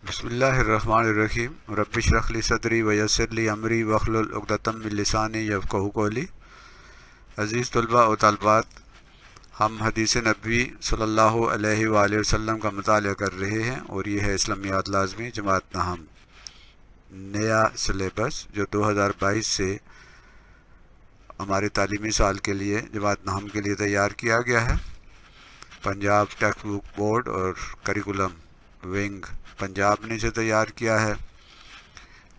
بسم اللہ الرحمن الرحیم رب اشرح لی صدری ویسر لی امری واحلل عقدۃ من لسانی یفقہوا قولی۔ عزیز طلباء و طالبات، ہم حدیث نبوی صلی اللہ علیہ وآلہ وسلم کا مطالعہ کر رہے ہیں، اور یہ ہے اسلامیات لازمی جماعت نہم، نیا سلیبس جو 2022 سے ہمارے تعلیمی سال کے لیے جماعت نہم کے لیے تیار کیا گیا ہے۔ پنجاب ٹیکسٹ بک بورڈ اور کریکولم ونگ پنجاب نے اسے تیار کیا ہے،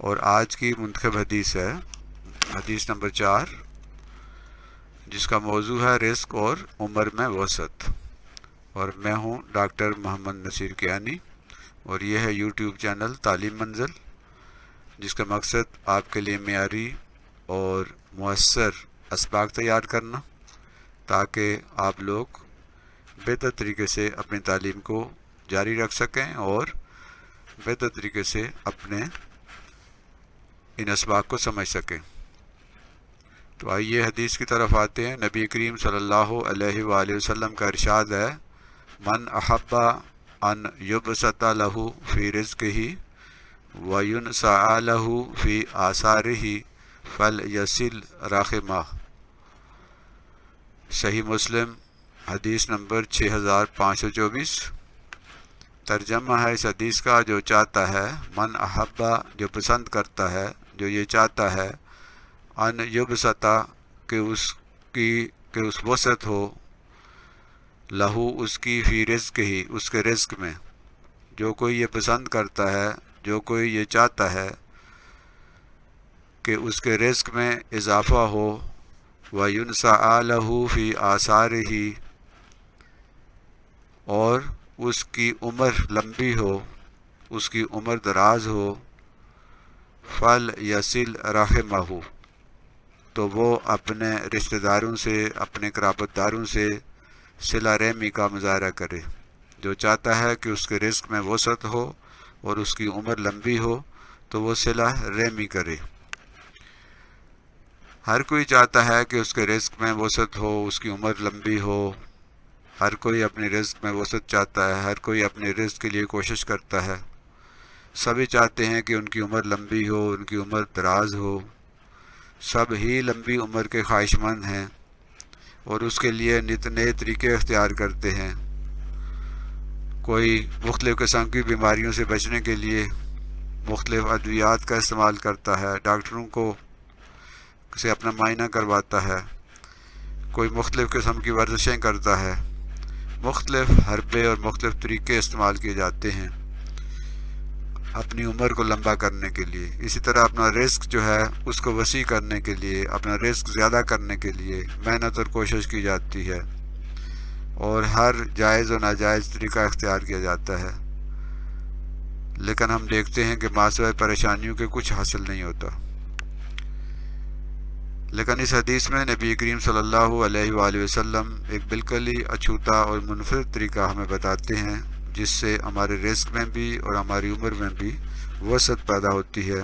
اور آج کی منتخب حدیث ہے حدیث نمبر 4، جس کا موضوع ہے رزق اور عمر میں وسعت، اور میں ہوں ڈاکٹر محمد نصیر کیانی، اور یہ ہے یوٹیوب چینل تعلیم منزل، جس کا مقصد آپ کے لیے معیاری اور مؤثر اسباق تیار کرنا، تاکہ آپ لوگ بہتر طریقے سے اپنی تعلیم کو جاری رکھ سکیں اور بہتر طریقے سے اپنے ان اسباق کو سمجھ سکیں۔ تو آئیے حدیث کی طرف آتے ہیں۔ نبی کریم صلی اللہ علیہ وآلہ وسلم کا ارشاد ہے، من احب ان یبسط لہ فی رزقہ وینسع لہ فی آثارہ فلیصل رحمہ۔ صحیح مسلم حدیث نمبر 6524۔ ترجمہ ہے اس حدیث کا، جو چاہتا ہے، من احبا جو پسند کرتا ہے، جو یہ چاہتا ہے، ان یبسطا کہ اس وسعت ہو، لہو اس کی، فی رزق ہی اس کے رزق میں، جو کوئی یہ پسند کرتا ہے، جو کوئی یہ چاہتا ہے کہ اس کے رزق میں اضافہ ہو، وَيُنْسَعَ لَهُ فِي آثَارِهِ اور اس کی عمر لمبی ہو، اس کی عمر دراز ہو، فَلْيَصِلْ رَحِمَهُ تو وہ اپنے رشتہ داروں سے، اپنے قرابت داروں سے صلہ رحمی کا مظاہرہ کرے۔ جو چاہتا ہے کہ اس کے رزق میں وسعت ہو اور اس کی عمر لمبی ہو تو وہ صلہ رحمی کرے۔ ہر کوئی چاہتا ہے کہ اس کے رزق میں وسعت ہو، اس کی عمر لمبی ہو، ہر کوئی اپنے رزق میں وسعت چاہتا ہے، ہر کوئی اپنے رزق کے لیے کوشش کرتا ہے۔ سبھی چاہتے ہیں کہ ان کی عمر لمبی ہو، ان کی عمر دراز ہو، سب ہی لمبی عمر کے خواہش مند ہیں، اور اس کے لیے نت نئے طریقے اختیار کرتے ہیں۔ کوئی مختلف قسم کی بیماریوں سے بچنے کے لیے مختلف ادویات کا استعمال کرتا ہے، ڈاکٹروں کو سے اپنا معائنہ کرواتا ہے، کوئی مختلف قسم کی ورزشیں کرتا ہے، مختلف حربے اور مختلف طریقے استعمال کیے جاتے ہیں اپنی عمر کو لمبا کرنے کے لیے۔ اسی طرح اپنا رزق جو ہے اس کو وسیع کرنے کے لیے، اپنا رزق زیادہ کرنے کے لیے محنت اور کوشش کی جاتی ہے، اور ہر جائز و ناجائز طریقہ اختیار کیا جاتا ہے، لیکن ہم دیکھتے ہیں کہ ماسوائے پریشانیوں کے کچھ حاصل نہیں ہوتا۔ لیکن اس حدیث میں نبی کریم صلی اللہ علیہ وآلہ وسلم ایک بالکل ہی اچھوتا اور منفرد طریقہ ہمیں بتاتے ہیں، جس سے ہمارے رزق میں بھی اور ہماری عمر میں بھی وسعت پیدا ہوتی ہے۔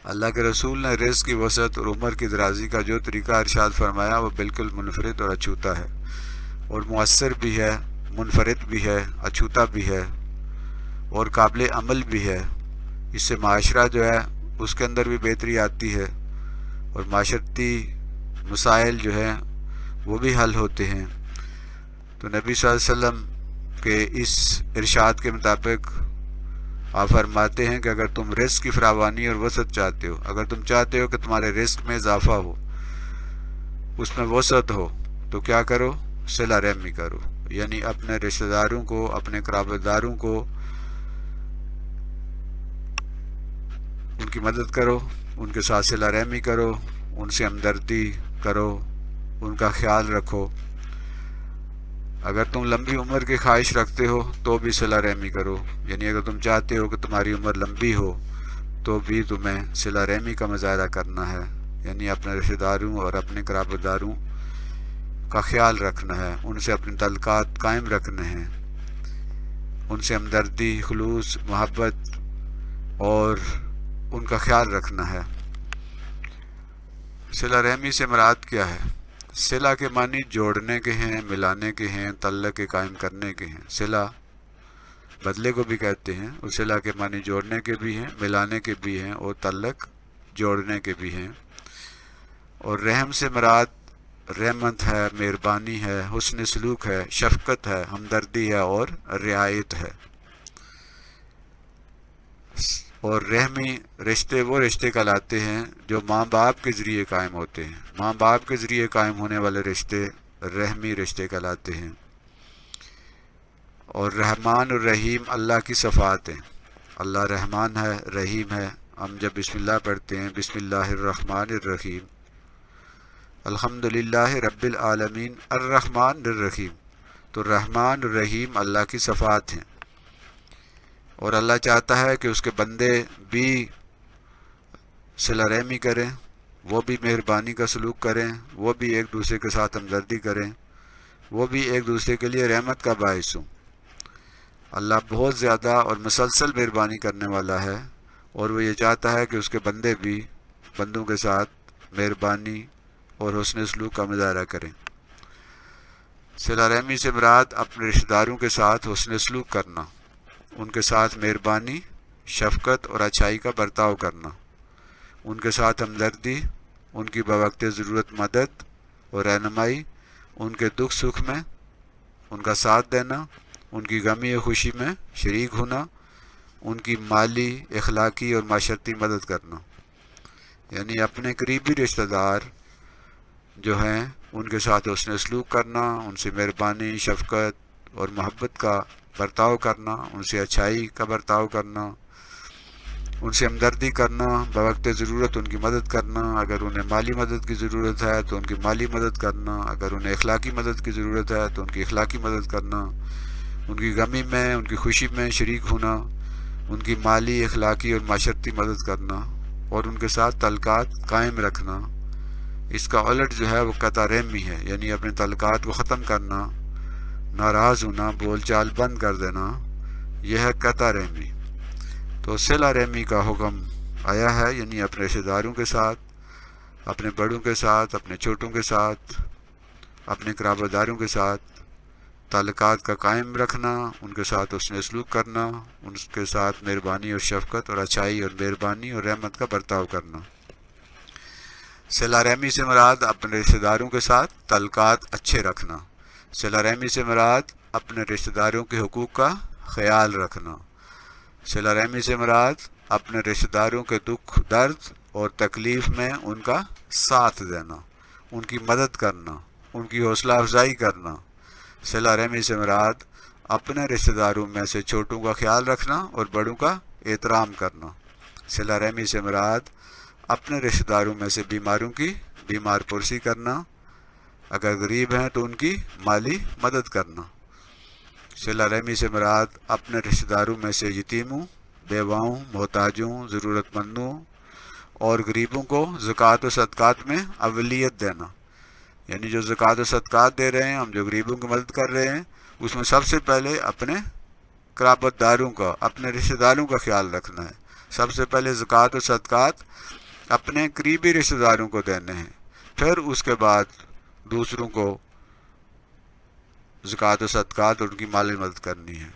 اللہ کے رسول نے رزق کی وسعت اور عمر کی درازی کا جو طریقہ ارشاد فرمایا وہ بالکل منفرد اور اچھوتا ہے، اور مؤثر بھی ہے، منفرد بھی ہے، اچھوتا بھی ہے، اور قابل عمل بھی ہے۔ اس سے معاشرہ جو ہے اس کے اندر بھی بہتری آتی ہے، اور معاشرتی مسائل جو ہیں وہ بھی حل ہوتے ہیں۔ تو نبی صلی اللہ علیہ وسلم کے اس ارشاد کے مطابق آپ فرماتے ہیں کہ اگر تم رزق کی فراوانی اور وسعت چاہتے ہو، اگر تم چاہتے ہو کہ تمہارے رزق میں اضافہ ہو، اس میں وسعت ہو، تو کیا کرو؟ صلہ رحمی کرو، یعنی اپنے رشتہ داروں کو، اپنے قرابت داروں کو ان کی مدد کرو، ان کے ساتھ صلہ رحمی کرو، ان سے ہمدردی کرو، ان کا خیال رکھو۔ اگر تم لمبی عمر کی خواہش رکھتے ہو تو بھی صلہ رحمی کرو، یعنی اگر تم چاہتے ہو کہ تمہاری عمر لمبی ہو تو بھی تمہیں صلہ رحمی کا مظاہرہ کرنا ہے، یعنی اپنے رشتہ داروں اور اپنے قرابت داروں کا خیال رکھنا ہے، ان سے اپنے تعلقات قائم رکھنے ہیں، ان سے ہمدردی، خلوص، محبت اور ان کا خیال رکھنا ہے۔ صلہ رحمی سے مراد کیا ہے؟ صلہ کے معنی جوڑنے کے ہیں، ملانے کے ہیں، تعلق کے قائم کرنے کے ہیں۔ صلہ بدلے کو بھی کہتے ہیں، اور صلہ کے معنی جوڑنے کے بھی ہیں، ملانے کے بھی ہیں، اور تعلق جوڑنے کے بھی ہیں۔ اور رحم سے مراد رحمت ہے، مہربانی ہے، حسن سلوک ہے، شفقت ہے، ہمدردی ہے اور رعایت ہے۔ اور رحمی رشتے وہ رشتے کہلاتے ہیں جو ماں باپ کے ذریعے قائم ہوتے ہیں۔ ماں باپ کے ذریعے قائم ہونے والے رشتے رحمی رشتے کہلاتے ہیں۔ اور رحمان اور رحیم اللہ کی صفات ہیں۔ اللہ رحمان ہے، رحیم ہے۔ ہم جب بسم اللہ پڑھتے ہیں، بسم اللہ الرحمن الرحیم، الحمد للہ رب العالمین الرحمن الرحیم، تو رحمان اور رحیم اللہ کی صفات ہیں۔ اور اللہ چاہتا ہے کہ اس کے بندے بھی صلہ رحمی کریں، وہ بھی مہربانی کا سلوک کریں، وہ بھی ایک دوسرے کے ساتھ ہمدردی کریں، وہ بھی ایک دوسرے کے لیے رحمت کا باعث ہوں۔ اللہ بہت زیادہ اور مسلسل مہربانی کرنے والا ہے، اور وہ یہ چاہتا ہے کہ اس کے بندے بھی بندوں کے ساتھ مہربانی اور حسن سلوک کا مظاہرہ کریں۔ صلہ رحمی سے مراد اپنے رشتہ داروں کے ساتھ حسن سلوک کرنا، ان کے ساتھ مہربانی، شفقت اور اچھائی کا برتاؤ کرنا، ان کے ساتھ ہمدردی، ان کی بوقت ضرورت مدد اور رہنمائی، ان کے دکھ سکھ میں ان کا ساتھ دینا، ان کی غمی و خوشی میں شریک ہونا، ان کی مالی، اخلاقی اور معاشرتی مدد کرنا۔ یعنی اپنے قریبی رشتہ دار جو ہیں ان کے ساتھ حسن سلوک کرنا، ان سے مہربانی، شفقت اور محبت کا برتاؤ کرنا، ان سے اچھائی کا برتاؤ کرنا، ان سے ہمدردی کرنا، بوقت ضرورت ان کی مدد کرنا، اگر انہیں مالی مدد کی ضرورت ہے تو ان کی مالی مدد کرنا، اگر انہیں اخلاقی مدد کی ضرورت ہے تو ان کی اخلاقی مدد کرنا، ان کی غمی میں، ان کی خوشی میں شریک ہونا، ان کی مالی، اخلاقی اور معاشرتی مدد کرنا، اور ان کے ساتھ تعلقات قائم رکھنا۔ اس کا الٹ جو ہے وہ قطع رحمی ہے، یعنی اپنے تعلقات کو ختم کرنا، ناراض ہونا، بول چال بند کر دینا، یہ ہے قطع رحمی۔ تو صلہ رحمی کا حکم آیا ہے، یعنی اپنے رشتہ داروں کے ساتھ، اپنے بڑوں کے ساتھ، اپنے چھوٹوں کے ساتھ، اپنے قرابہ داروں کے ساتھ تعلقات کا قائم رکھنا، ان کے ساتھ حسن سلوک کرنا، ان کے ساتھ مہربانی اور شفقت اور اچھائی اور مہربانی اور رحمت کا برتاؤ کرنا۔ صلہ رحمی سے مراد اپنے رشتہ داروں کے ساتھ تعلقات اچھے رکھنا۔ صلہ رحمی سے مراد اپنے رشتہ داروں کے حقوق کا خیال رکھنا۔ صلہ رحمی سے مراد اپنے رشتہ داروں کے دکھ، درد اور تکلیف میں ان کا ساتھ دینا، ان کی مدد کرنا، ان کی حوصلہ افزائی کرنا۔ صلہ رحمی سے مراد اپنے رشتہ داروں میں سے چھوٹوں کا خیال رکھنا اور بڑوں کا احترام کرنا۔ صلہ رحمی سے مراد اپنے رشتہ داروں میں سے بیماروں کی بیمار پرسی کرنا، اگر غریب ہیں تو ان کی مالی مدد کرنا۔ صلہ رحمی سے مراد اپنے رشتہ داروں میں سے یتیموں، بیواؤں، محتاجوں، ضرورت مندوں اور غریبوں کو زکوٰۃ و صدقات میں اولیت دینا۔ یعنی جو زکوٰۃ و صدقات دے رہے ہیں، ہم جو غریبوں کی مدد کر رہے ہیں، اس میں سب سے پہلے اپنے قرابت داروں کا، اپنے رشتہ داروں کا خیال رکھنا ہے۔ سب سے پہلے زکوٰۃ و صدقات اپنے قریبی رشتہ داروں کو دینے ہیں، پھر اس کے بعد دوسروں کو زکوٰۃ و صدقات اور ان کی مالی مدد کرنی ہے۔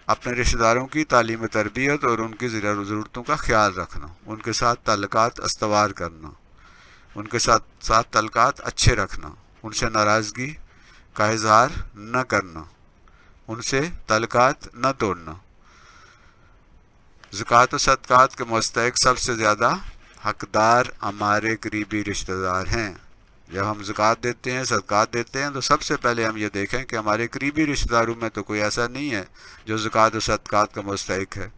اپنے رشتہ داروں کی تعلیم و تربیت اور ان کی ضرورتوں کا خیال رکھنا، ان کے ساتھ تعلقات استوار کرنا، ان کے ساتھ تعلقات اچھے رکھنا، ان سے ناراضگی کا اظہار نہ کرنا، ان سے تعلقات نہ توڑنا۔ زکوٰۃ و صدقات کے مستحق سب سے زیادہ حقدار ہمارے قریبی رشتہ دار ہیں۔ جب ہم زکوٰۃ دیتے ہیں، صدقات دیتے ہیں، تو سب سے پہلے ہم یہ دیکھیں کہ ہمارے قریبی رشتہ داروں میں تو کوئی ایسا نہیں ہے جو زکوٰۃ و صدقات کا مستحق ہے۔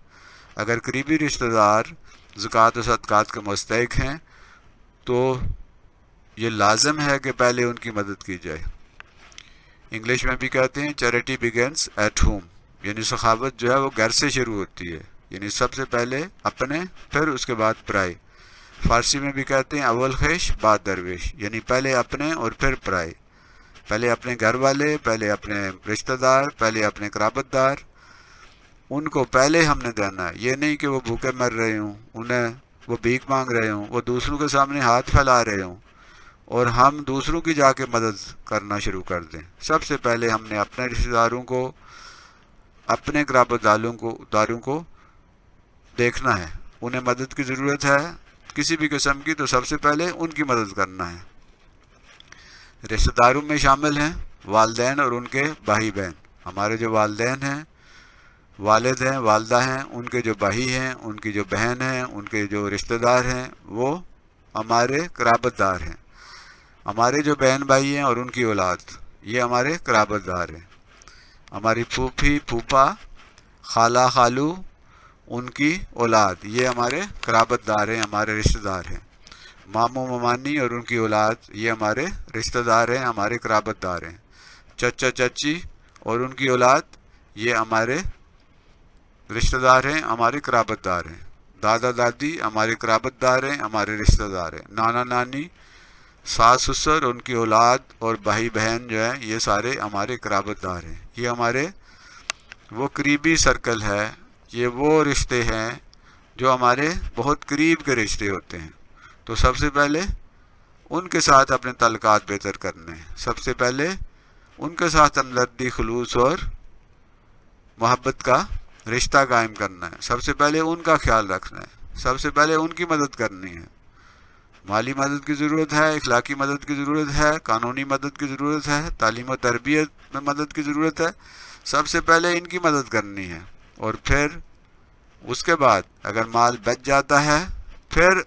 اگر قریبی رشتہ دار زکوٰۃ و صدقات کے مستحق ہیں تو یہ لازم ہے کہ پہلے ان کی مدد کی جائے۔ انگلش میں بھی کہتے ہیں چیریٹی بگنس ایٹ ہوم، یعنی سخاوت جو ہے وہ گھر سے شروع ہوتی ہے، یعنی سب سے پہلے اپنے، پھر اس کے بعد پرائے۔ فارسی میں بھی کہتے ہیں اول خیش بعد درویش، یعنی پہلے اپنے اور پھر پرائے۔ پہلے اپنے گھر والے، پہلے اپنے رشتہ دار، پہلے اپنے قرابت دار، ان کو پہلے ہم نے دینا ہے۔ یہ نہیں کہ وہ بھوکے مر رہے ہوں، انہیں وہ بھیک مانگ رہے ہوں، وہ دوسروں کے سامنے ہاتھ پھیلا رہے ہوں اور ہم دوسروں کی جا کے مدد کرنا شروع کر دیں۔ سب سے پہلے ہم نے اپنے رشتہ داروں کو اپنے قرابت داروں کو دیکھنا ہے. انہیں مدد کی ضرورت ہے کسی بھی قسم کی تو سب سے پہلے ان کی مدد کرنا ہے. رشتہ داروں میں شامل ہیں والدین اور ان کے بھائی بہن. ہمارے جو والدین ہیں، والد ہیں، والدہ ہیں، ان کے جو بھائی ہیں، ان کی جو بہن ہیں، ان کے جو رشتہ دار ہیں، وہ ہمارے قرابت دار ہیں. ہمارے جو بہن بھائی ہیں اور ان کی اولاد، یہ ہمارے قرابت دار ہیں. ہماری پھوپھی پھوپھا، خالہ خالو، ان کی اولاد، یہ ہمارے قرابت دار ہیں، ہمارے رشتہ دار ہیں. ماموں ممانی اور ان کی اولاد، یہ ہمارے رشتہ دار ہیں، ہمارے قرابت دار ہیں. چچا چچی اور ان کی اولاد، یہ ہمارے رشتہ دار ہیں، ہمارے قرابت دار ہیں. دادا دادی ہمارے قرابت دار ہیں، ہمارے رشتہ دار ہیں. نانا نانی، ساس سسر، ان کی اولاد اور بھائی بہن جو ہیں، یہ سارے ہمارے قرابت دار ہیں. یہ ہمارے وہ قریبی سرکل ہے، یہ وہ رشتے ہیں جو ہمارے بہت قریب کے رشتے ہوتے ہیں. تو سب سے پہلے ان کے ساتھ اپنے تعلقات بہتر کرنے ہیں. سب سے پہلے ان کے ساتھ ہمدردی، خلوص اور محبت کا رشتہ قائم کرنا ہے. سب سے پہلے ان کا خیال رکھنا ہے. سب سے پہلے ان کی مدد کرنی ہے. مالی مدد کی ضرورت ہے، اخلاقی مدد کی ضرورت ہے، قانونی مدد کی ضرورت ہے، تعلیم و تربیت میں مدد کی ضرورت ہے. سب سے پہلے ان کی مدد کرنی ہے. اور پھر اس کے بعد اگر مال بچ جاتا ہے، پھر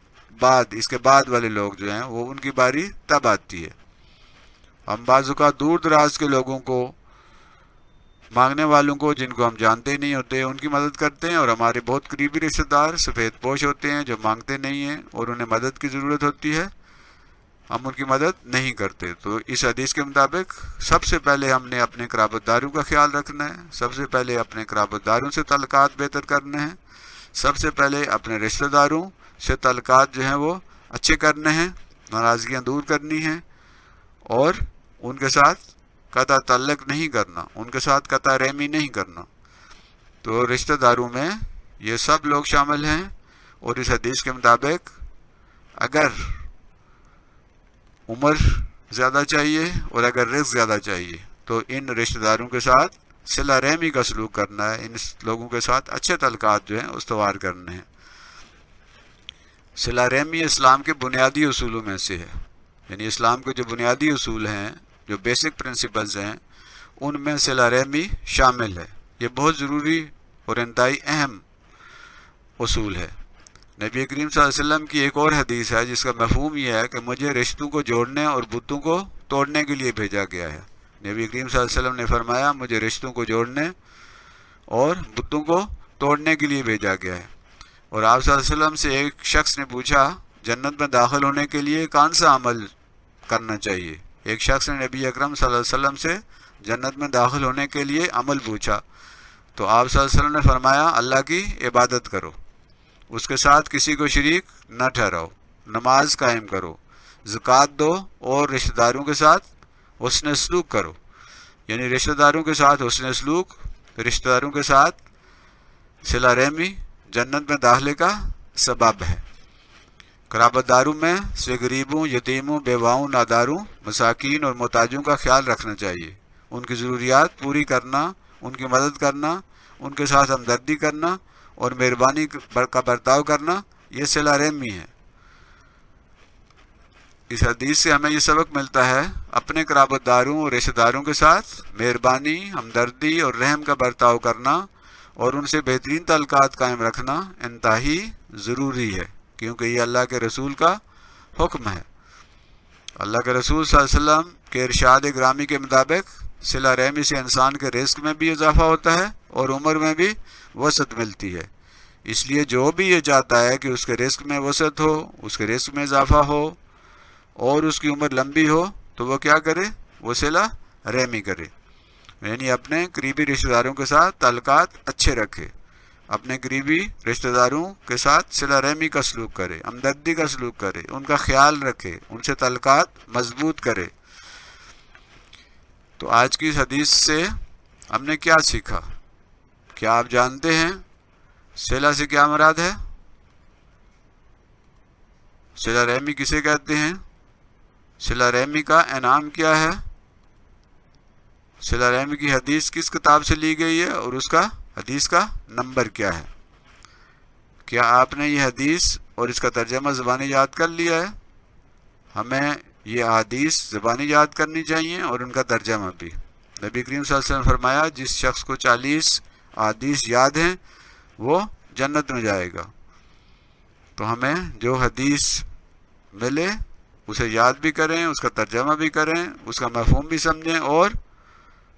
اس کے بعد والے لوگ جو ہیں وہ ان کی باری تب آتی ہے. ہم بعض اوقات دور دراز کے لوگوں کو، مانگنے والوں کو، جن کو ہم جانتے نہیں ہوتے، ان کی مدد کرتے ہیں. اور ہمارے بہت قریبی رشتہ دار سفید پوش ہوتے ہیں جو مانگتے نہیں ہیں اور انہیں مدد کی ضرورت ہوتی ہے، ہم ان کی مدد نہیں کرتے. تو اس حدیث کے مطابق سب سے پہلے ہم نے اپنے قرابت داروں کا خیال رکھنا ہے. سب سے پہلے اپنے قرابت داروں سے تعلقات بہتر کرنے ہیں. سب سے پہلے اپنے رشتہ داروں سے تعلقات جو ہیں وہ اچھے کرنے ہیں، ناراضگیاں دور کرنی ہیں، اور ان کے ساتھ قطع تعلق نہیں کرنا، ان کے ساتھ قطع رحمی نہیں کرنا. تو رشتہ داروں میں یہ سب لوگ شامل ہیں. اور اس حدیث کے مطابق اگر عمر زیادہ چاہیے اور اگر رزق زیادہ چاہیے تو ان رشتہ داروں کے ساتھ صلہ رحمی کا سلوک کرنا ہے. ان لوگوں کے ساتھ اچھے تعلقات جو ہیں استوار کرنے ہیں. صلہ رحمی اسلام کے بنیادی اصولوں میں سے ہے. یعنی اسلام کے جو بنیادی اصول ہیں، جو بیسک پرنسپلز ہیں، ان میں صلہ رحمی شامل ہے. یہ بہت ضروری اور انتہائی اہم اصول ہے. نبی کریم صلی اللہ علیہ وسلم کی ایک اور حدیث ہے جس کا مفہوم یہ ہے کہ مجھے رشتوں کو جوڑنے اور بتوں کو توڑنے کے لیے بھیجا گیا ہے. نبی کریم صلی اللہ علیہ وسلم نے فرمایا مجھے رشتوں کو جوڑنے اور بتوں کو توڑنے کے لیے بھیجا گیا ہے. اور آپ صلی اللہ علیہ وسلم سے ایک شخص نے پوچھا جنت میں داخل ہونے کے لیے کون سا عمل کرنا چاہیے. ایک شخص نے نبی اکرم صلی اللہ علیہ وسلم سے جنت میں داخل ہونے کے لیے عمل پوچھا. تو آپ صلی اللہ علیہ وسلم نے فرمایا اللہ کی عبادت کرو، اس کے ساتھ کسی کو شریک نہ ٹھہراؤ، نماز قائم کرو، زکوٰۃ دو، اور رشتہ داروں کے ساتھ حسن سلوک کرو. یعنی رشتہ داروں کے ساتھ حسن سلوک، رشتہ داروں کے ساتھ صلہ رحمی جنت میں داخلے کا سبب ہے. قرابت داروں میں سے غریبوں، یتیموں، بیواؤں، ناداروں، مساکین اور محتاجوں کا خیال رکھنا چاہیے. ان کی ضروریات پوری کرنا، ان کی مدد کرنا، ان کے ساتھ ہمدردی کرنا اور مہربانی کا برتاؤ کرنا، یہ صلہ رحمی ہے. اس حدیث سے ہمیں یہ سبق ملتا ہے اپنے قرابت داروں اور رشتہ داروں کے ساتھ مہربانی، ہمدردی اور رحم کا برتاؤ کرنا اور ان سے بہترین تعلقات قائم رکھنا انتہائی ضروری ہے، کیونکہ یہ اللہ کے رسول کا حکم ہے. اللہ کے رسول صلی اللہ علیہ وسلم کے ارشاد گرامی کے مطابق صلہ رحمی سے انسان کے رزق میں بھی اضافہ ہوتا ہے اور عمر میں بھی وسعت ملتی ہے. اس لیے جو بھی یہ چاہتا ہے کہ اس کے رزق میں وسعت ہو، اس کے رزق میں اضافہ ہو اور اس کی عمر لمبی ہو، تو وہ کیا کرے؟ وہ صلہ رحمی کرے. یعنی اپنے قریبی رشتہ داروں کے ساتھ تعلقات اچھے رکھے، اپنے قریبی رشتہ داروں کے ساتھ صلہ رحمی کا سلوک کرے، ہمدردی کا سلوک کرے، ان کا خیال رکھے، ان سے تعلقات مضبوط کرے. تو آج کی اس حدیث سے ہم نے کیا سیکھا؟ کیا آپ جانتے ہیں صلہ سے کیا مراد ہے؟ صلہ رحمی کسے کہتے ہیں؟ صلہ رحمی کا انعام کیا ہے؟ صلہ رحمی کی حدیث کس کتاب سے لی گئی ہے اور اس کا حدیث کا نمبر کیا ہے؟ کیا آپ نے یہ حدیث اور اس کا ترجمہ زبانی یاد کر لیا ہے؟ ہمیں یہ احادیث زبانی یاد کرنی چاہیے اور ان کا ترجمہ بھی۔ نبی کریم صلی اللہ علیہ وسلم نے فرمایا جس شخص کو 40 احادیث یاد ہیں وہ جنت میں جائے گا۔ تو ہمیں جو حدیث ملے اسے یاد بھی کریں، اس کا ترجمہ بھی کریں، اس کا مفہوم بھی سمجھیں اور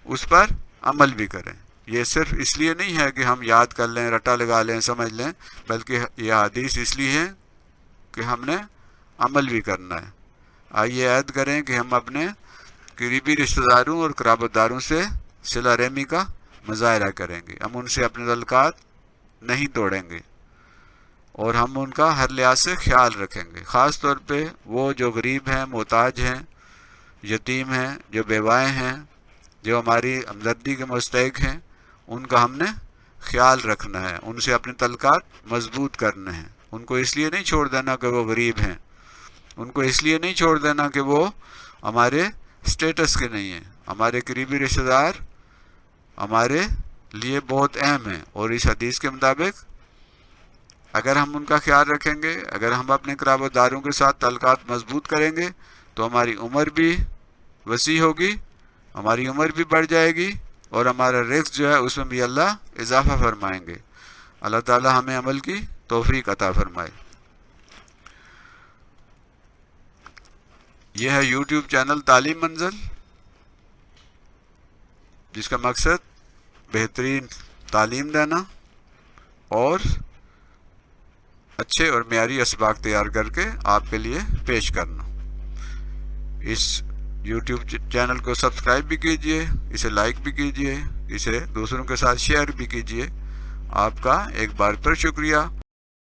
اس پر عمل بھی کریں۔ یہ صرف اس لیے نہیں ہے کہ ہم یاد کر لیں، رٹا لگا لیں، سمجھ لیں، بلکہ یہ حدیث اس لیے ہے کہ ہم نے عمل بھی کرنا ہے۔ آئیے عہد کریں کہ ہم اپنے قریبی رشتہ داروں اور قرابت داروں سے صلہ رحمی کا مظاہرہ کریں گے، ہم ان سے اپنے تعلقات نہیں توڑیں گے اور ہم ان کا ہر لحاظ سے خیال رکھیں گے، خاص طور پہ وہ جو غریب ہیں، محتاج ہیں، یتیم ہیں، جو بیوائیں ہیں، جو ہماری ہمدردی کے مستحق ہیں، ان کا ہم نے خیال رکھنا ہے، ان سے اپنے تعلقات مضبوط کرنے ہیں۔ ان کو اس لیے نہیں چھوڑ دینا کہ وہ غریب ہیں، ان کو اس لیے نہیں چھوڑ دینا کہ وہ ہمارے سٹیٹس کے نہیں ہیں۔ ہمارے قریبی رشتہ دار ہمارے لیے بہت اہم ہیں، اور اس حدیث کے مطابق اگر ہم ان کا خیال رکھیں گے، اگر ہم اپنے قرابت داروں کے ساتھ تعلقات مضبوط کریں گے تو ہماری عمر بھی وسیع ہوگی، ہماری عمر بھی بڑھ جائے گی اور ہمارا رزق جو ہے اس میں بھی اللہ اضافہ فرمائیں گے۔ اللہ تعالی ہمیں عمل کی توفیق عطا فرمائے۔ یہ ہے یوٹیوب چینل تعلیم منزل، جس کا مقصد بہترین تعلیم دینا اور اچھے اور معیاری اسباق تیار کر کے آپ کے لیے پیش کرنا۔ اس یوٹیوب چینل کو سبسکرائب بھی کیجئے، اسے لائک بھی کیجئے، اسے دوسروں کے ساتھ شیئر بھی کیجئے۔ آپ کا ایک بار پھر شکریہ۔